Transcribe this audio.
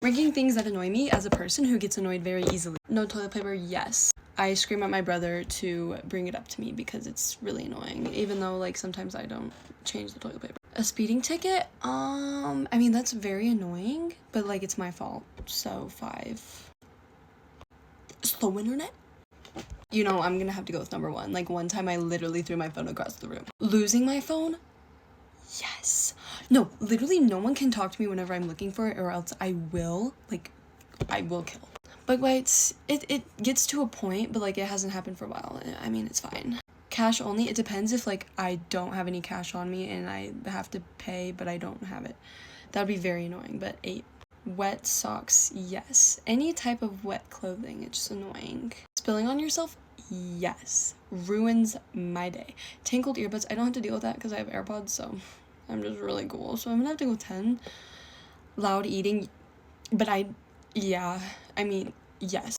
Ranking things that annoy me as a person who gets annoyed very easily. No toilet paper, yes. I scream at my brother to bring it up to me because it's really annoying, even though like sometimes I don't change the toilet paper. A speeding ticket, I mean that's very annoying, but like it's my fault, so 5. Slow internet? You know, I'm gonna have to go with number 1. Like one time I literally threw my phone across the room. Losing my phone? Yes. No, literally no one can talk to me whenever I'm looking for it, or else I will kill. But wait, it gets to a point, but like it hasn't happened for a while. I mean, it's fine. Cash only, it depends if like I don't have any cash on me and I have to pay, but I don't have it. That would be very annoying, but 8. Wet socks, yes. Any type of wet clothing, it's just annoying. Spilling on yourself, yes. Ruins my day. Tangled earbuds, I don't have to deal with that because I have AirPods, so I'm just really cool. So I'm gonna have to go 10. Loud eating, but I mean, yes.